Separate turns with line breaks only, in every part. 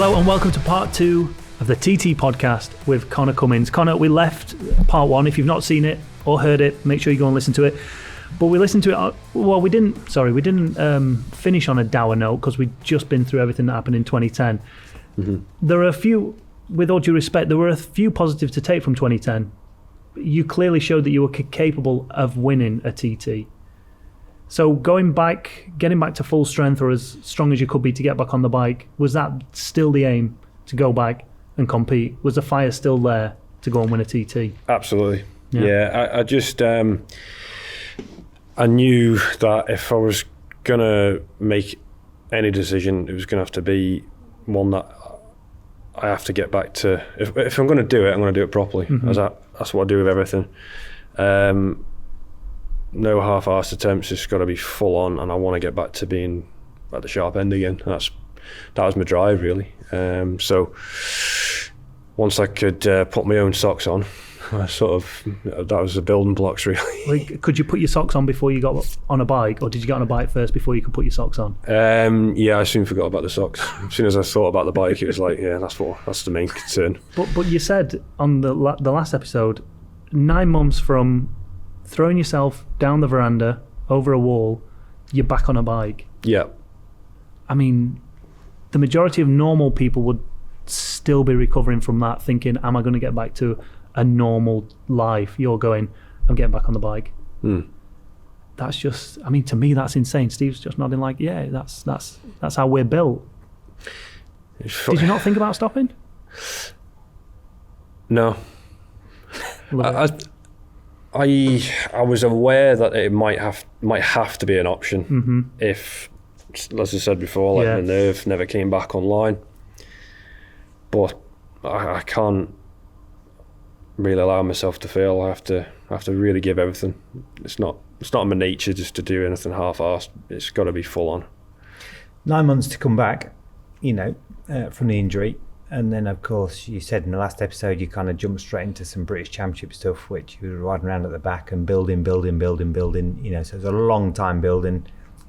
Hello and welcome to part 2 of the TT podcast with Conor Cummins. Conor, we left part 1. If you've not seen it or heard it, make sure you go and listen to it. But we listened to it, we didn't finish on a dour note because we'd just been through everything that happened in 2010. Mm-hmm. There are a few, with all due respect, there were a few positives to take from 2010. You clearly showed that you were capable of winning a TT. So getting back to full strength, or as strong as you could be to get back on the bike, was that still the aim, to go back and compete? Was the fire still there to go and win a TT?
Absolutely. Yeah, I just, I knew that if I was going to make any decision, it was going to have to be one that I have to get back to. If I'm going to do it, I'm going to do it properly. Mm-hmm. That's what I do with everything. No half-assed attempts, it's got to be full on, and I want to get back to being at the sharp end again. And that was my drive, really. So once I could put my own socks on, that was the building blocks, really.
Could you put your socks on before you got on a bike, or did you get on a bike first before you could put your socks on?
Yeah, I soon forgot about the socks. As soon as I thought about the bike, it was like, yeah, that's the main concern.
But you said on the last episode, 9 months from throwing yourself down the veranda over a wall, you're back on a bike.
Yeah.
I mean, the majority of normal people would still be recovering from that, thinking, am I going to get back to a normal life? You're going, I'm getting back on the bike. That's just, I mean, to me, that's insane. Steve's just nodding like, yeah, that's how we're built. Did you not think about stopping?
No. I was aware that it might have to be an option if, as I said before, the nerve never came back online. But I can't really allow myself to fail. I have to really give everything. It's not in my nature just to do anything half-assed. It's got to be full on.
9 months to come back, from the injury. And then, of course, you said in the last episode you kind of jumped straight into some British Championship stuff, which you were riding around at the back and building. So it was a long time building.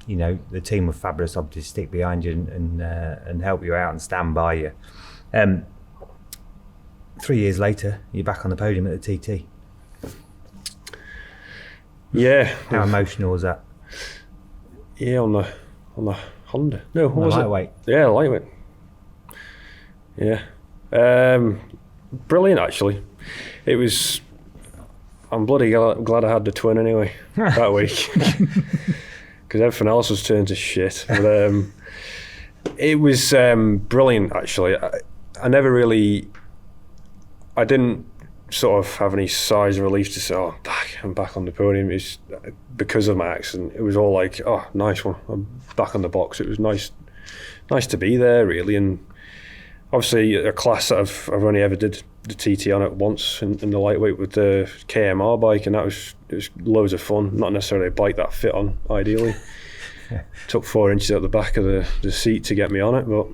The team were fabulous, obviously, to stick behind you and help you out and stand by you. 3 years later, you're back on the podium at the TT.
Yeah.
How emotional was that?
Yeah, on the Honda. No, what was
lightweight.
It? Yeah, lightweight. Yeah, brilliant actually. It was. I'm bloody glad I had the twin anyway that week, because everything else was turned to shit. But it was brilliant actually. I never really. I didn't sort of have any sighs of relief to say, "Oh, I'm back on the podium." It's because of my accident. It was all like, "Oh, nice one. I'm back on the box." It was nice to be there really, and. Obviously, a class that I've only ever did the TT on it once in the lightweight with the KMR bike, and it was loads of fun. Not necessarily a bike that fit on, ideally. Took 4 inches out the back of the seat to get me on it, but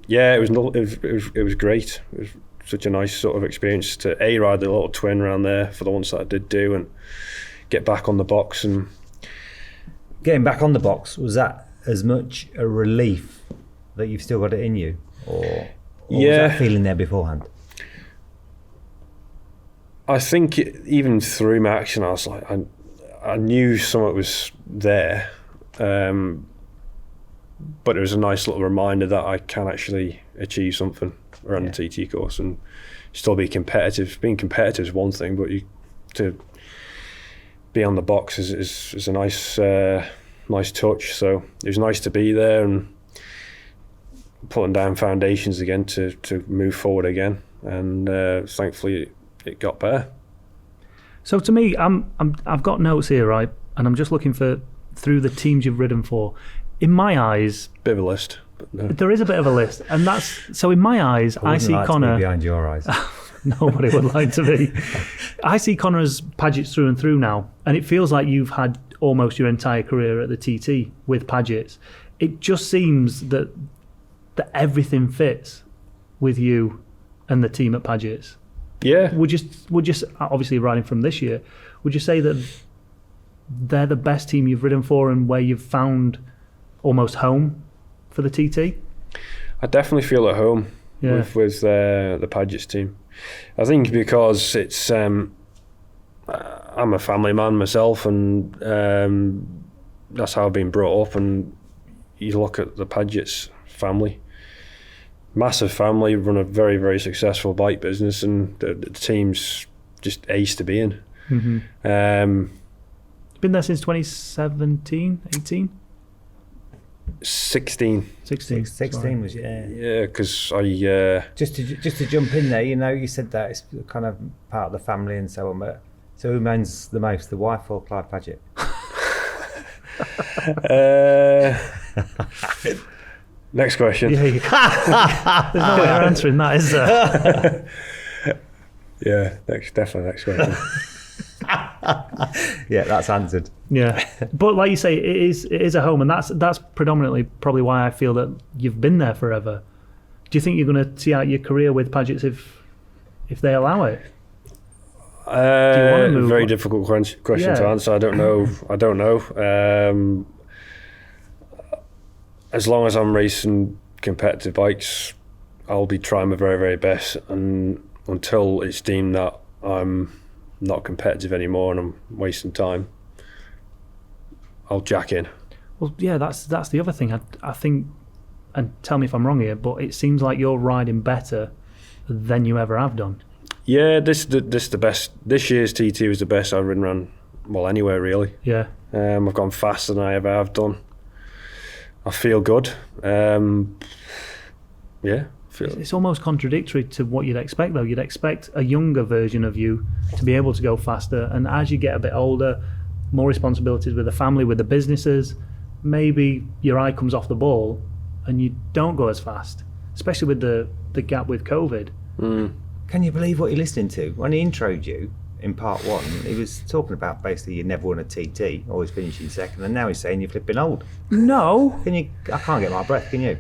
it was great. It was such a nice sort of experience to ride the little twin around there for the ones that I did do, and get back on the box. And
getting back on the box, was that as much a relief that you've still got it in you? Or was that feeling there beforehand?
I think even through my action, I was like, I knew something was there, but it was a nice little reminder that I can actually achieve something around the TT course and still be competitive. Being competitive is one thing, but to be on the box is a nice touch. So it was nice to be there and putting down foundations again to move forward again, and thankfully it got better.
So to me, I've got notes here, right, and I'm just looking through the teams you've ridden for. In my eyes,
bit of a list, but no.
There is a bit of a list, and that's so. In my eyes, I see Conor
behind your eyes.
Nobody would like to be. I see Conor as Padgetts through and through now, and it feels like you've had almost your entire career at the TT with Padgetts. It just seems that everything fits with you and the team at Padgetts.
Yeah.
Would you obviously riding from this year, would you say that they're the best team you've ridden for and where you've found almost home for the TT?
I definitely feel at home
Yeah.
with the Padgetts team. I think because it's I'm a family man myself, and that's how I've been brought up. And you look at the Padgetts family, massive family, run a very, very successful bike business, and the team's just ace to be in.
Mm-hmm. Been there since 2017, 18?
16.
16.
16 was, yeah.
Yeah, because I
Just to jump in there, you said that it's kind of part of the family and so on, but so who moans the most, the wife or Clive Padgett?
next question.
Yeah, there's no way of answering that, is there?
Yeah, definitely next question.
Yeah, that's answered.
Yeah, but like you say, it is a home, and that's predominantly probably why I feel that you've been there forever. Do you think you're going to see out your career with Padgetts if they allow it? Do you want to move
very
on?
difficult question
Yeah.
to answer. I don't know. As long as I'm racing competitive bikes, I'll be trying my very, very best, and until it's deemed that I'm not competitive anymore and I'm wasting time, I'll jack in.
Well, yeah, that's the other thing. I think, and tell me if I'm wrong here, but it seems like you're riding better than you ever have done.
Yeah, this the best. This year's TT was the best I've ridden around, well, anywhere really.
Yeah.
I've gone faster than I ever have done. I feel good. Yeah.
It's almost contradictory to what you'd expect, though. You'd expect a younger version of you to be able to go faster, and as you get a bit older, more responsibilities with the family, with the businesses, maybe your eye comes off the ball and you don't go as fast, especially with the gap with COVID.
Can you believe what you're listening to? When he introed you in part one, he was talking about basically you never won a TT, always finishing second, and now he's saying you're flipping old.
No,
I can't get my breath, can you?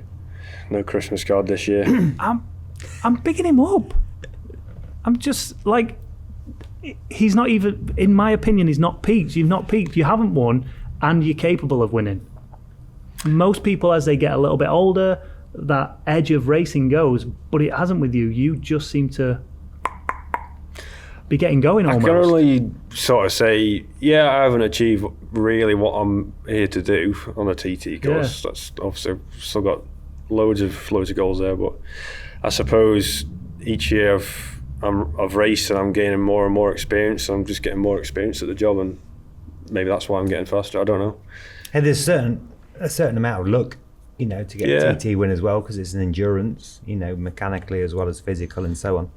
No Christmas card this year.
I'm picking him up. I'm just like, he's not even, in my opinion, he's not peaked. You've not peaked. You haven't won, and you're capable of winning. Most people, as they get a little bit older, that edge of racing goes, but it hasn't with you. You just seem to be getting going almost.
I can only sort of say, yeah, I haven't achieved really what I'm here to do on a TT course.
Yeah.
That's obviously I've still got loads of goals there, but I suppose each year I've raced and I'm gaining more and more experience. I'm just getting more experience at the job, and maybe that's why I'm getting faster. I don't know.
Hey, there's a certain amount of luck, to get a TT win as well, because it's an endurance, mechanically as well as physical and so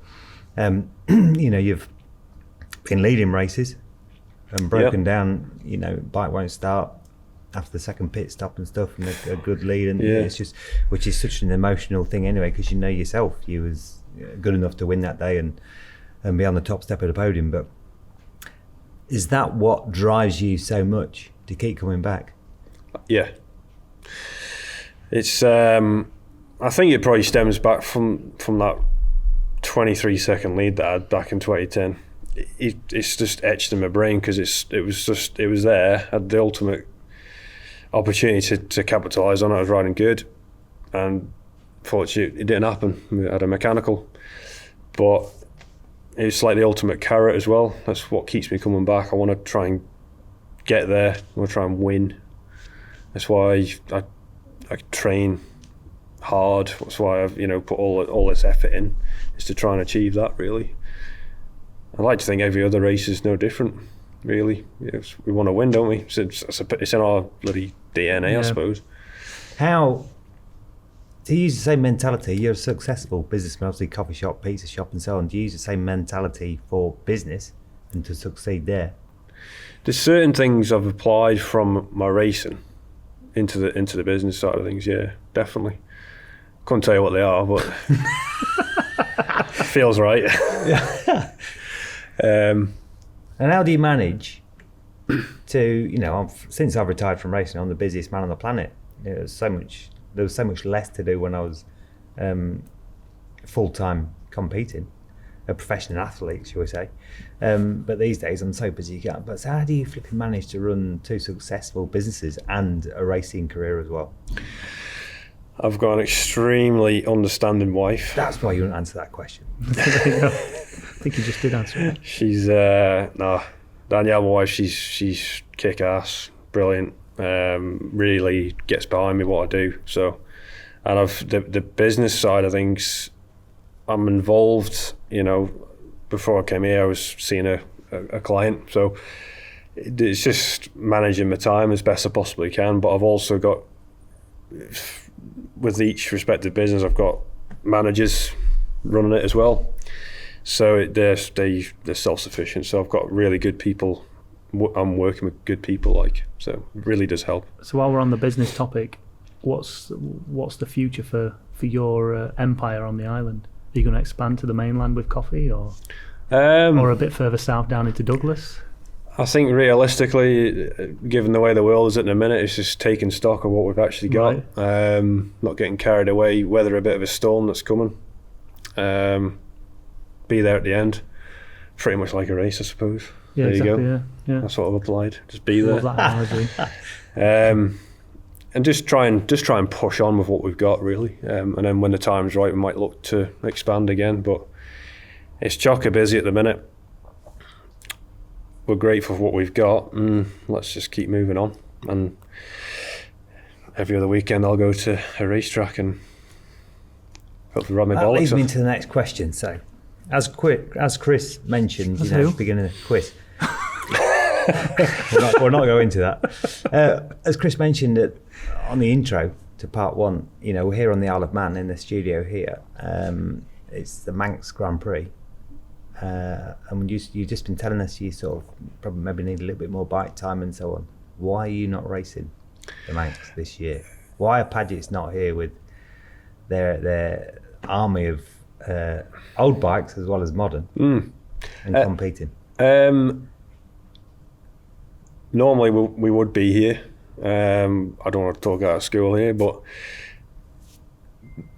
on. You've been leading races and broken down, bike won't start after the second pit stop and stuff, and a good lead, and it's just, which is such an emotional thing anyway, because yourself, you was good enough to win that day and be on the top step of the podium. But is that what drives you so much to keep coming back?
Yeah. It's I think it probably stems back from that 23-second lead that I had back in 2010. It's just etched in my brain, because it was there. I had the ultimate opportunity to capitalise on it. I was riding good, and fortunately it didn't happen. I had a mechanical, but it's like the ultimate carrot as well. That's what keeps me coming back. I want to try and get there. I want to try and win. That's why I train hard. That's why I've put all this effort in, is to try and achieve that. Really, I like to think every other race is no different. Really, we want to win, don't we? It's in our bloody DNA, I suppose.
How do you use the same mentality? You're a successful businessman, obviously, coffee shop, pizza shop, and so on. Do you use the same mentality for business and to succeed there?
There's certain things I've applied from my racing into the business side of things. Yeah, definitely. Couldn't tell you what they are, but feels right.
And how do you manage to, since I've retired from racing, I'm the busiest man on the planet. There was so much less to do when I was full-time competing, a professional athlete, shall we say. But these days I'm so busy. But so how do you flipping manage to run two successful businesses and a racing career as well?
I've got an extremely understanding wife.
That's why you wouldn't answer that question.
I think you just did answer it.
She's Danielle, my wife. She's kick ass, brilliant. Really gets behind me what I do. So, and the business side of things, I'm involved. Before I came here, I was seeing a client. So it's just managing my time as best I possibly can. But I've also got, with each respective business, I've got managers running it as well. So they're self-sufficient. So I've got really good people. I'm working with good people, so it really does help.
So while we're on the business topic, what's the future for your empire on the island? Are you going to expand to the mainland with coffee, or a bit further south down into Douglas?
I think realistically, given the way the world is at the minute, it's just taking stock of what we've actually got. Right. Not getting carried away, weather a bit of a storm that's coming. Be there at the end. Pretty much like a race, I suppose.
Yeah,
there
exactly,
you go.
Yeah.
That's what I've applied. Just be there.
Love that analogy.
And just try and push on with what we've got, really. And then when the time's right, we might look to expand again. But it's chocker busy at the minute. We're grateful for what we've got, and let's just keep moving on. And every other weekend, I'll go to a racetrack and hopefully ride my bollocks off.
That leads me into the next question. So, as Chris mentioned, at the beginning of the quiz. we're not going into that. As Chris mentioned on the intro to part one, we're here on the Isle of Man in the studio here. It's the Manx Grand Prix. And you've just been telling us you sort of probably maybe need a little bit more bike time and so on. Why are you not racing the Manx this year? Why are Padgetts not here with their army of old bikes as well as modern and competing?
Normally we would be here. I don't want to talk out of school here, but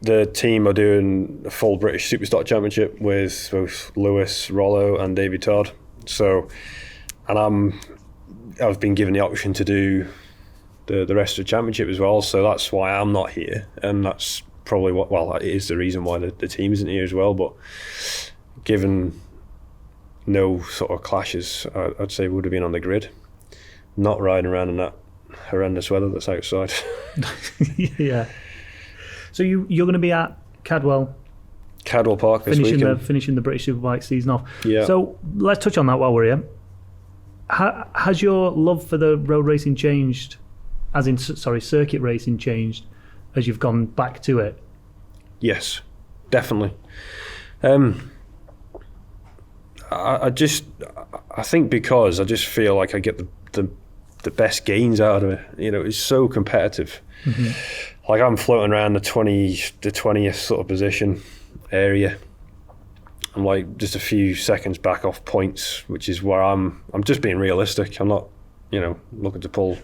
the team are doing a full British Superstock Championship with both Lewis, Rollo and David Todd. So, and I've been given the option to do the rest of the championship as well. So that's why I'm not here, and that's probably it is the reason why the team isn't here as well. But given no sort of clashes, I'd say we would have been on the grid, not riding around in that horrendous weather that's outside.
Yeah. So you're going to be at Cadwell
Park this weekend.
Finishing the British Superbike season off.
Yeah.
So let's touch on that while we're here. Has your love for the road racing changed, circuit racing changed as you've gone back to it?
Yes, definitely. I think because I just feel like I get the best gains out of it. It's so competitive. Mm-hmm. Like I'm floating around the 20th sort of position area. I'm like just a few seconds back off points, which is where I'm just being realistic. I'm not, looking to pull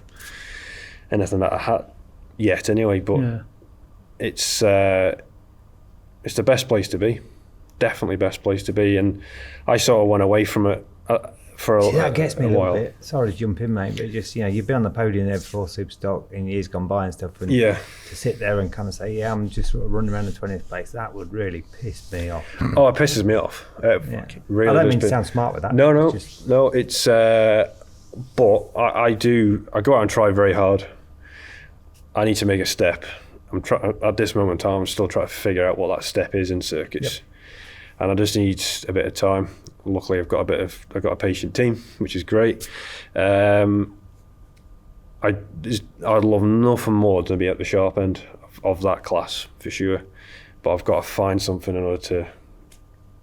anything out of a hat yet anyway, but yeah. It's the best place to be. Definitely best place to be. And I sort of went away from it for a while.
That gets me a little bit. Sorry to jump in, mate, but just, you've been on the podium there before Superstock in years gone by and stuff. And to sit there and kind of say, I'm just sort of running around the 20th place, that would really piss me off.
Oh, it pisses me off. Really
I don't mean to sound smart with that.
No, it's, but I go out and try very hard. I need to make a step. At this moment in time, I'm still trying to figure out what that step is in circuits. Yep. And I just need a bit of time. Luckily, I've got a patient team, which is great. I'd love nothing more than to be at the sharp end of that class for sure. But I've got to find something in order to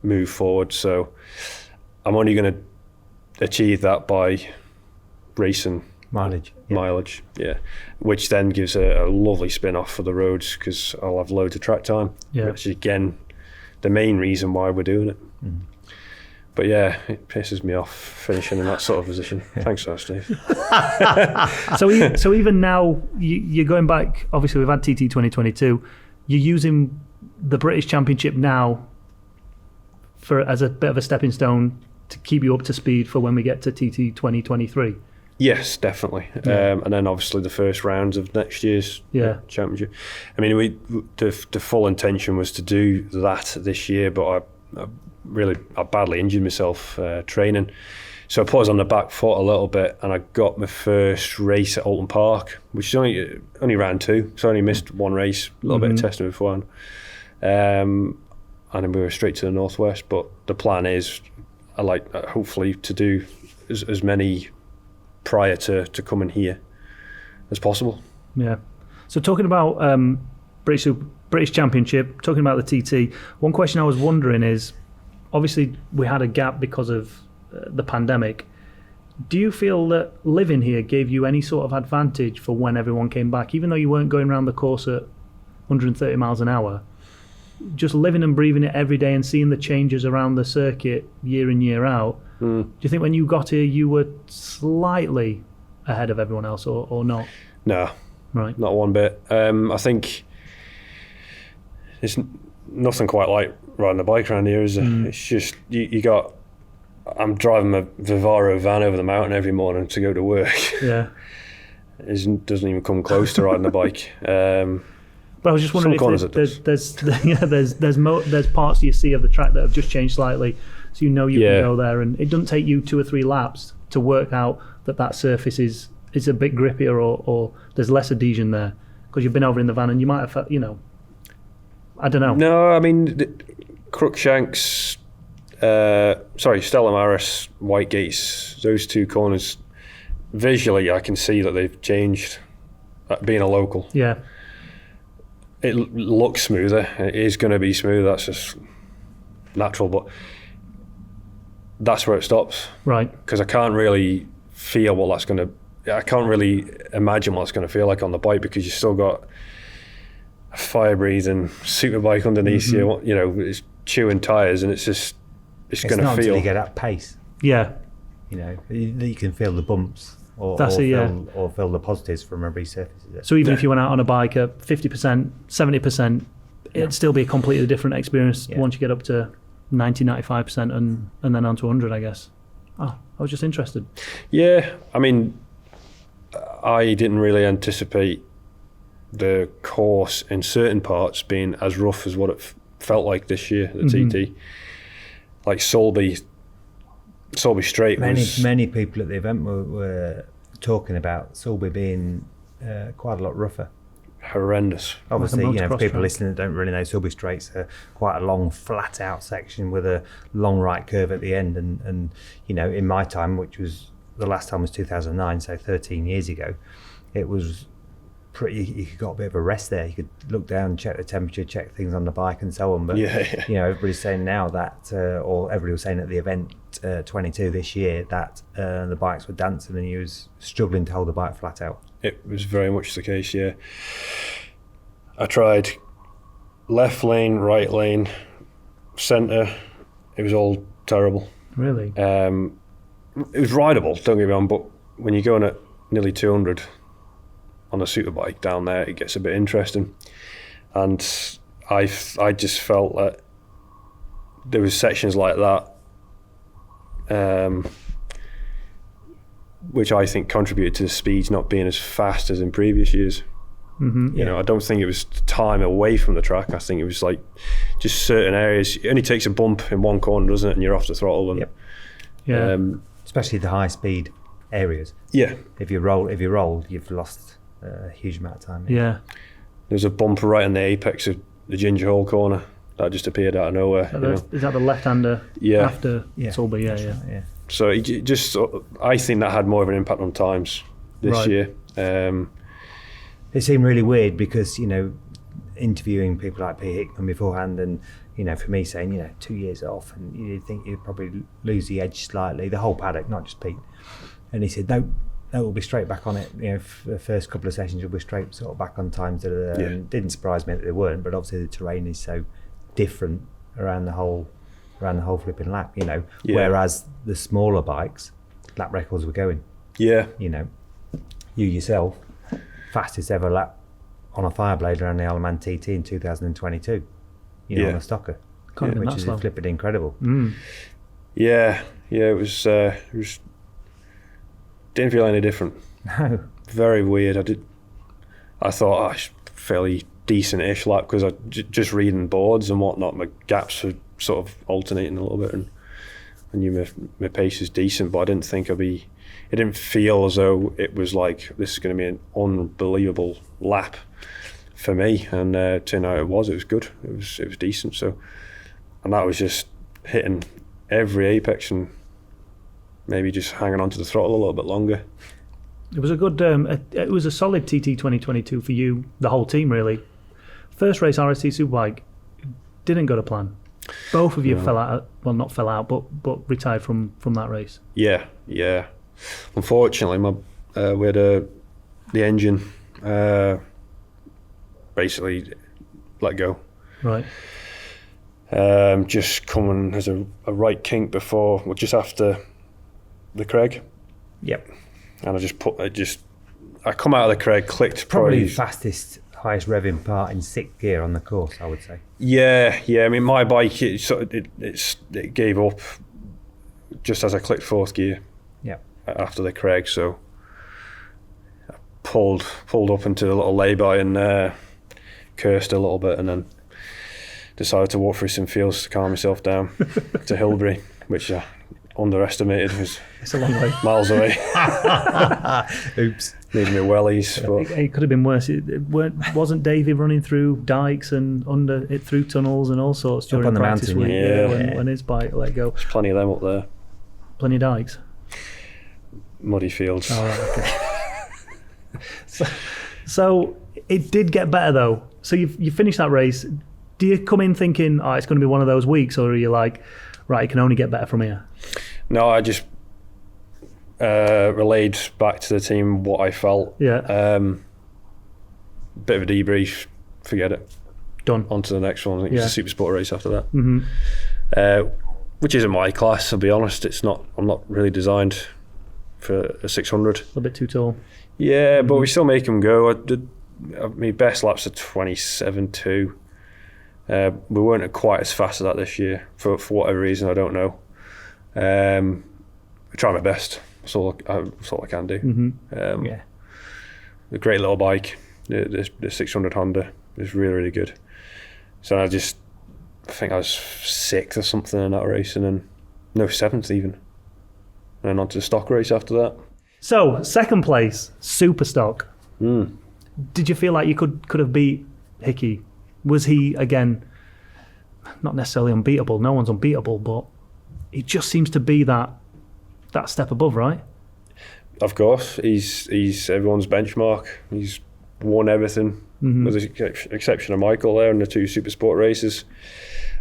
move forward. So I'm only going to achieve that by racing
mileage,
yeah. Which then gives a lovely spin off for the roads because I'll have loads of track time. Yeah. Which is again the main reason why we're doing it. Mm. But yeah, it pisses me off finishing in that sort of position. Thanks for that,
Steve. So even now, you're going back, obviously we've had TT 2022, you're using the British Championship now as a bit of a stepping stone to keep you up to speed for when we get to TT 2023.
Yes, definitely.
Yeah.
And then obviously the first rounds of next year's championship. I mean, the full intention was to do that this year, but I badly injured myself training. So I put us on the back foot a little bit, and I got my first race at Alton Park, which is only round 2, so I only missed one race, a little bit of testing beforehand. And then we were straight to the Northwest. But the plan is, I like hopefully to do as many prior to coming here as possible.
Yeah. So talking about British Championship, talking about the TT, one question I was wondering is, obviously we had a gap because of the pandemic. Do you feel that living here gave you any sort of advantage for when everyone came back, even though you weren't going around the course at 130 miles an hour? Just living and breathing it every day and seeing the changes around the circuit year in, year out, do you think when you got here you were slightly ahead of everyone else or not?
No,
right,
not one bit. I think it's nothing quite like riding a bike around here, is it? It's just, you got... I'm driving my Vivaro van over the mountain every morning to go to work.
Yeah.
It doesn't even come close to riding a bike.
But I was just wondering if there's parts you see of the track that have just changed slightly, so you know you can go there, and it doesn't take you 2 or 3 laps to work out that surface is a bit grippier or there's less adhesion there, because you've been over in the van and you might have felt, I don't know.
No, I mean, Crookshanks, Stella Maris, Whitegates, those 2 corners, visually I can see that they've changed, being a local.
Yeah.
It looks smoother. It is going to be smooth. That's just natural, but that's where it stops.
Right.
Because I can't really feel what that's going to... I can't really imagine what it's going to feel like on the bike, because you've still got a fire-breathing super bike underneath you. It's chewing tyres, and it's just... It's going to
not
feel...
until you get at pace.
Yeah.
You can feel the bumps or feel the positives from every surface.
So even if you went out on a bike at 50%, 70%, it'd still be a completely different experience once you get up to 90, 95% and then on to 100, I guess. Oh, I was just interested.
Yeah, I mean, I didn't really anticipate the course in certain parts being as rough as what it felt like this year, the TT. Like Solby Straight
many people at the event were talking about Solby being quite a lot rougher.
Horrendous.
Obviously, for people listening that don't really know, Solby Straight's quite a long flat out section with a long right curve at the end, and in my time, which was the last time was 2009, so 13 years ago, it was pretty, you got a bit of a rest there. You could look down, check the temperature, check things on the bike and so on. But everybody's saying now that, or everybody was saying at the event 22 this year, that the bikes were dancing and he was struggling to hold the bike flat out.
It was very much the case, yeah. I tried left lane, right lane, centre. It was all terrible.
Really?
It was rideable, don't get me wrong, but when you're going at nearly 200 on a superbike down there, it gets a bit interesting. And I just felt that there was sections like that which I think contributed to the speeds not being as fast as in previous years. I don't think it was time away from the track. I think it was like just certain areas. It only takes a bump in one corner, doesn't it, and you're off the throttle. And,
especially the high speed areas.
Yeah.
If you rolled, you've lost a huge amount of time.
Yeah.
There's a bump right on the apex of the Ginger Hole corner that just appeared out of nowhere.
Is that the left-hander after Solby? Yeah.
So I think that had more of an impact on times this year.
It seemed really weird because, interviewing people like Pete Hickman beforehand and, for me saying, 2 years off and you think you'd probably lose the edge slightly, the whole paddock, not just Pete. And he said, no, we'll be straight back on it. For the first couple of sessions, we'll be straight sort of back on times. And didn't surprise me that they weren't, but obviously the terrain is so different around the whole flipping lap, whereas the smaller bikes, lap records were going.
Yeah.
You yourself, fastest ever lap on a Fireblade around the Isle of Man TT in 2022, on a stocker, which is flipping incredible.
Yeah, it was Didn't feel any different.
No.
Very weird. I thought fairly decent-ish lap because I just reading boards and whatnot. My gaps were sort of alternating a little bit, and I knew my pace was decent, but I didn't think it didn't feel as though it was like this is going to be an unbelievable lap for me. And turned out it was good. It was decent. So, and that was just hitting every apex and maybe just hanging onto the throttle a little bit longer.
It was a good. It was a solid TT 2022 for you, the whole team really. First race RST Superbike didn't go to plan. Both of you fell out. Well, not fell out, but retired from that race.
Yeah. Unfortunately, we had the engine basically let go.
Right.
Just coming as a right kink just after the Craig.
Yep.
And I come out of the Craig, clicked
Probably the fastest, highest revving part in sixth gear on the course, I would say.
Yeah. I mean, my bike it gave up just as I clicked fourth gear.
Yeah.
After the Craig, so I pulled up into the little lay-by and cursed a little bit, and then decided to walk through some fields to calm myself down to Hilbury, which I underestimated.
It's a long way.
Miles away.
Oops.
Needed me wellies. But
It could have been worse. Wasn't Davey running through dikes and through tunnels and all sorts during
on the
practice
mountain,
week when his bike let go?
there's plenty of them up there.
Plenty of dikes.
Muddy fields.
All right, okay. So it did get better though. So you finished that race. Do you come in thinking, it's going to be one of those weeks, or are you like, right, it can only get better from here?
No, I just relayed back to the team what I felt.
Yeah.
Bit of a debrief, forget it.
Done.
On to the next one. I think it's a super sport race after that.
Mm-hmm.
Which isn't my class, I'll be honest. I'm not really designed for a 600.
A little bit too tall.
Yeah, but we still make them go. My best laps are 27.2. We weren't quite as fast as that this year for whatever reason, I don't know. I try my best. That's all I can do.
Mm-hmm.
The great little bike, the 600 Honda is really, really good. So I think I was 6th or something in that race, and then 7th even. And then on to the stock race after that.
So, second place, super stock. Did you feel like you could have beat Hickey? Was he, again, not necessarily unbeatable, no one's unbeatable, but he just seems to be that step above, right?
Of course, he's everyone's benchmark. He's won everything, with the exception of Michael there in the 2 super sport races.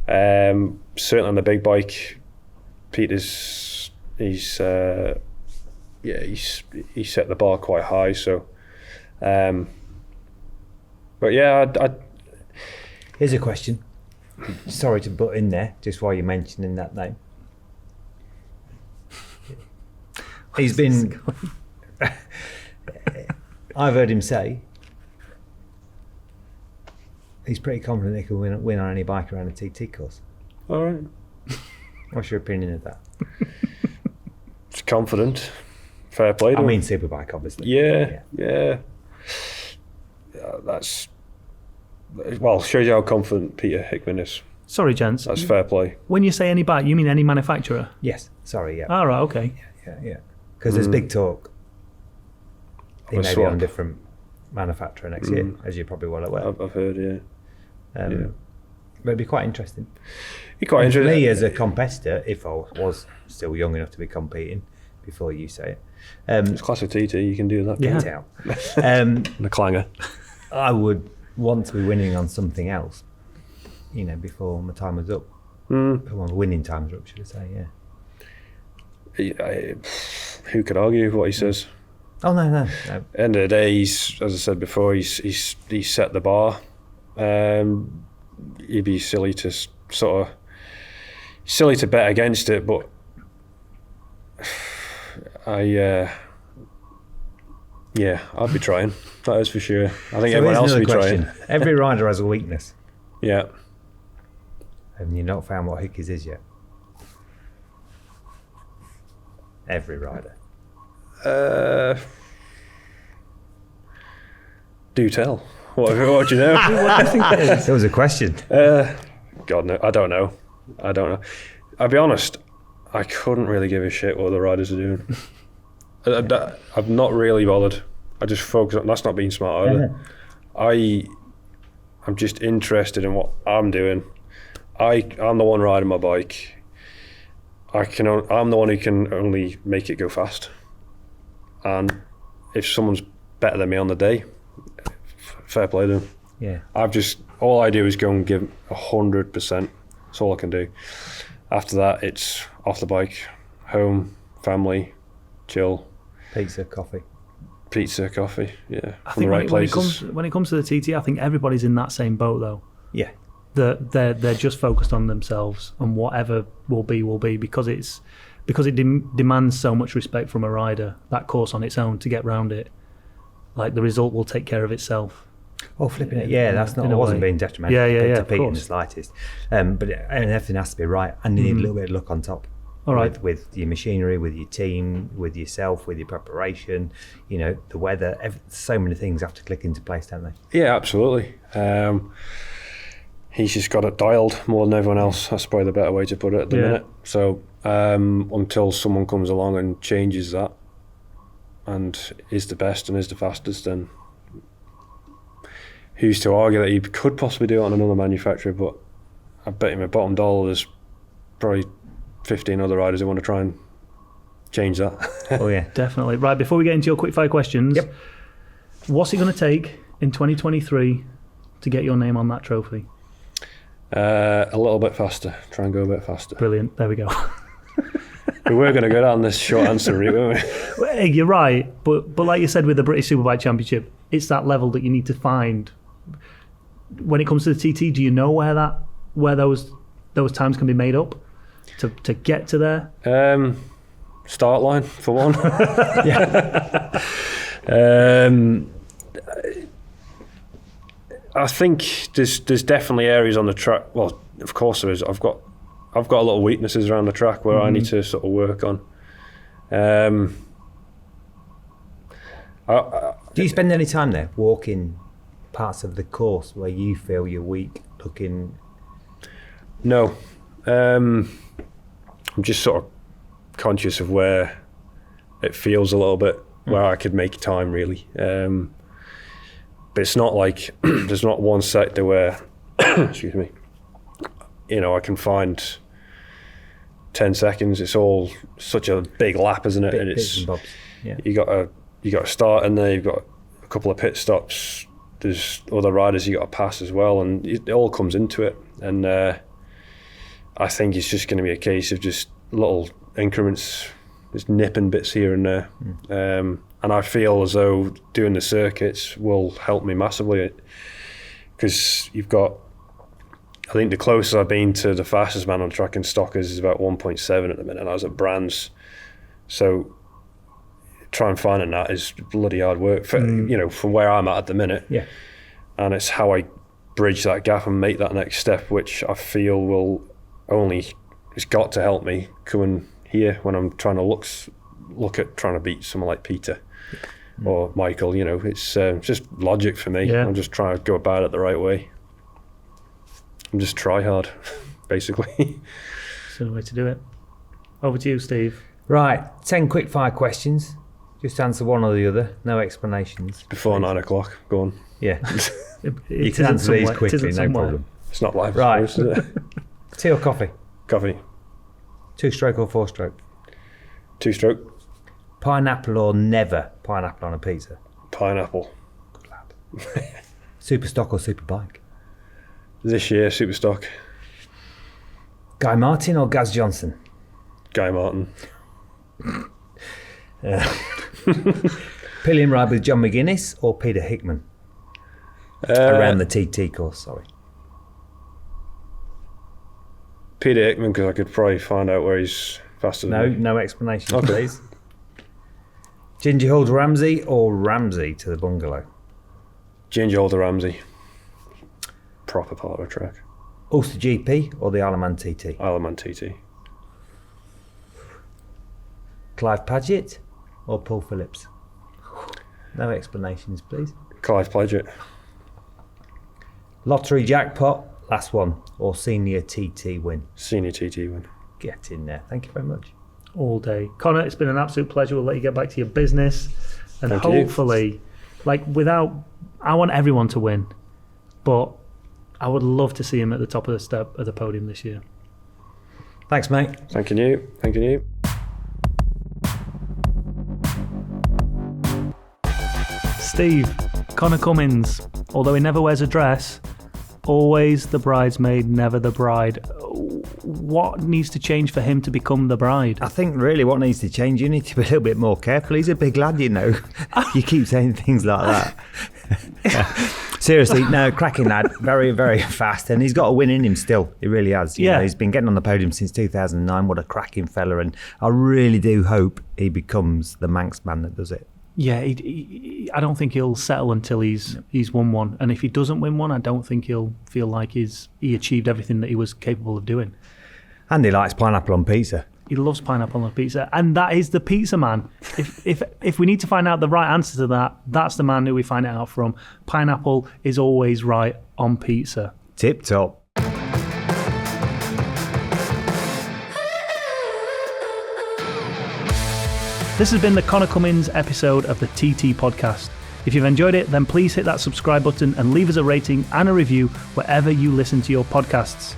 Certainly on the big bike, Peter's he's set the bar quite high. So, but yeah,
Here's a question. Sorry to butt in there, just while you're mentioning that name. He's been... I've heard him say he's pretty confident he can win on any bike around a TT course.
all right.
What's your opinion of that?
It's confident. Fair play to
I
him.
mean superbike, obviously.
Yeah. That's... Well, shows you how confident Peter Hickman is.
Sorry, gents.
That's fair play.
When you say any bike, you mean any manufacturer?
Yes. Sorry, yeah.
All right, okay.
Yeah. Because there's big talk. He
A
may be
swap.
on a different manufacturer next year, as you're probably well aware.
I've heard, yeah.
But it'd be quite interesting.
Be quite
And for
interesting.
me as a competitor, if I was still young enough to be competing, before you say it,
It's classic TT, you can do that.
Yeah.
get out.
The clanger.
I would want to be winning on something else, before my time was up. Well, my winning times are up, should I say, yeah.
Who could argue with what he says?
Oh, no.
End of the day, he's, as I said before, he's set the bar. He'd be silly to bet against it, but I'd be trying. That is for sure. I think everyone else would be trying.
Every rider has a weakness.
Yeah.
Have you not found what Hickey's is yet? Every rider.
Do tell. What do you know?
What do you think it is?
There was a question.
God, no. I don't know. I'll be honest, I couldn't really give a shit what the riders are doing. I'm not really bothered. I just focus on, that's not being smart either. I'm just interested in what I'm doing. I'm the one riding my bike. I'm the one who can only make it go fast. And if someone's better than me on the day, fair play to them.
Yeah.
All I do is go and give 100%. That's all I can do. After that, it's off the bike, home, family, chill.
Pizza, coffee.
Yeah.
I think when it comes to the TT, I think everybody's in that same boat though.
Yeah.
They're just focused on themselves, and whatever will be because it demands so much respect from a rider, that course on its own, to get round it. Like, the result will take care of itself.
Oh, flipping it. Yeah, that's not. I wasn't being detrimental to Pete in the slightest. But everything has to be right, and you need a little bit of luck on top.
All right.
With your machinery, with your team, with yourself, with your preparation, the weather. So many things have to click into place, don't they?
Yeah, absolutely. He's just got it dialed more than everyone else. That's probably the better way to put it at the minute. So until someone comes along and changes that and is the best and is the fastest, then who's to argue that he could possibly do it on another manufacturer? But I bet him a bottom dollar there's probably 15 other riders who want to try and change that.
Oh yeah,
definitely. Right, before we get into your quick fire questions, what's it going to take in 2023 to get your name on that trophy?
A little bit faster. Try and go a bit faster.
Brilliant. There we go.
We were going to go down this short answer route, weren't we?
Well, you're right, but like you said with the British Superbike Championship, it's that level that you need to find. When it comes to the TT, do you know where those times can be made up to get to there?
Start line for one. I think there's definitely areas on the track. Well, of course there is. I've got a lot of weaknesses around the track where I need to sort of work on.
Do you spend any time there walking parts of the course where you feel you're weak, looking?
No, I'm just sort of conscious of where it feels a little bit where I could make time really. But it's not like there's not one sector where, excuse me, I can find 10 seconds. It's all such a big lap, isn't it? And it's
and bobs. Yeah.
you got to start in there. You've got a couple of pit stops. There's other riders you got to pass as well, and it all comes into it. And I think it's just going to be a case of just little increments, just nipping bits here and there. And I feel as though doing the circuits will help me massively, because you've got, I think the closest I've been to the fastest man on track in Stockers is about 1.7 at the minute, and I was at Brands. So try and finding that is bloody hard work for, from where I'm at the minute.
Yeah.
And it's how I bridge that gap and make that next step, which I feel it's got to help me coming here when I'm trying to look at trying to beat someone like Peter or Michael. It's just logic for me. I'm just trying to go about it the right way. I'm just try hard, basically.
That's the way to do it. Over to you, Steve.
Right, 10 quick fire questions. Just answer one or the other, no explanations.
Before 9 o'clock, go on.
Yeah.
It
You can answer these quickly, no problem.
It's not live,
Right.
is it?
Tea or coffee?
Coffee.
2-stroke or 4-stroke?
2-stroke.
Pineapple or never pineapple on a pizza?
Pineapple.
Good lad. Super stock or super bike?
This year, super stock.
Guy Martin or Gaz Johnson?
Guy Martin.
Pillion ride with John McGuinness or Peter Hickman? Around the TT course, sorry.
Peter Hickman, because I could probably find out where he's faster than me.
No explanation, please. Ginger Holder Ramsey or Ramsey to the bungalow?
Ginger Holder Ramsey. Proper part of the track.
Ulster GP or the Isle of Man TT?
Isle of Man TT.
Clive Padgett or Paul Phillips? No explanations, please.
Clive Padgetts.
Lottery jackpot, last one, or senior TT win?
Senior TT win.
Get in there. Thank you very much.
All day. Connor, it's been an absolute pleasure. We'll let you get back to your business. And
Thank you.
hopefully, I want everyone to win, but I would love to see him at the top of the step of the podium this year.
Thanks, mate.
Thanking you. Thanking you.
Steve, Conor Cummins, although he never wears a dress, always the bridesmaid, never the bride. What needs to change for him to become the bride?
I think really what needs to change, you need to be a little bit more careful. He's a big lad, you know. You keep saying things like that. Seriously, no, cracking lad, very, very fast, and he's got a win in him still. He really has. You know, he's been getting on the podium since 2009. What a cracking fella, and I really do hope he becomes the Manxman that does it.
Yeah, I don't think he'll settle until he's won one, and if he doesn't win one, I don't think he'll feel like he achieved everything that he was capable of doing.
And he likes pineapple on pizza.
He loves pineapple on pizza, and that is the pizza man. If we need to find out the right answer to that, that's the man who we find it out from. Pineapple is always right on pizza.
Tip top.
This has been the Conor Cummins episode of the TT podcast. If you've enjoyed it, then please hit that subscribe button and leave us a rating and a review wherever you listen to your podcasts.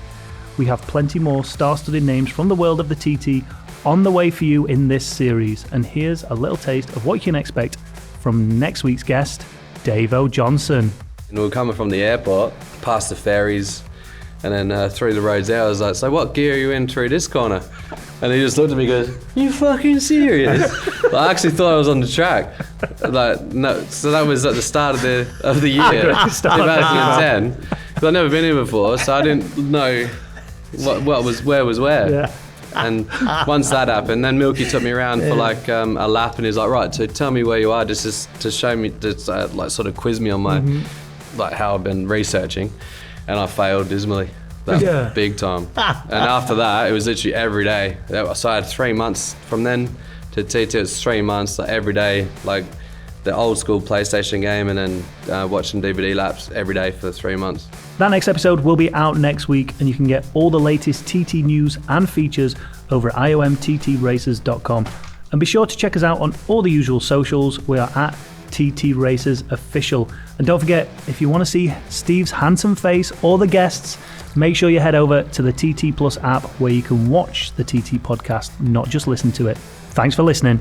We have plenty more star-studded names from the world of the TT on the way for you in this series. And here's a little taste of what you can expect from next week's guest, Davo Johnson.
And we were coming from the airport, past the ferries, and then through the roads there, I was like, so what gear are you in through this corner? And he just looked at me and goes, you fucking serious? Like, I actually thought I was on the track. Like, no, so that was at the start of the year, 2010. Because I'd never been here before, so I didn't know what was where.
Yeah.
And once that happened, then Milky took me around for like a lap, and he's like, right, so tell me where you are, just to show me, like sort of quiz me on my, like how I've been researching. And I failed dismally. Big time. And after that, it was literally every day. So I had 3 months from then to TT. It was 3 months, like every day, like the old school PlayStation game, and then watching DVD laps every day for 3 months.
That next episode will be out next week, and you can get all the latest TT news and features over at iomttracers.com. And be sure to check us out on all the usual socials. We are at TT Racers Official. And don't forget, if you want to see Steve's handsome face or the guests, make sure you head over to the TT Plus app where you can watch the TT podcast, not just listen to it. Thanks for listening.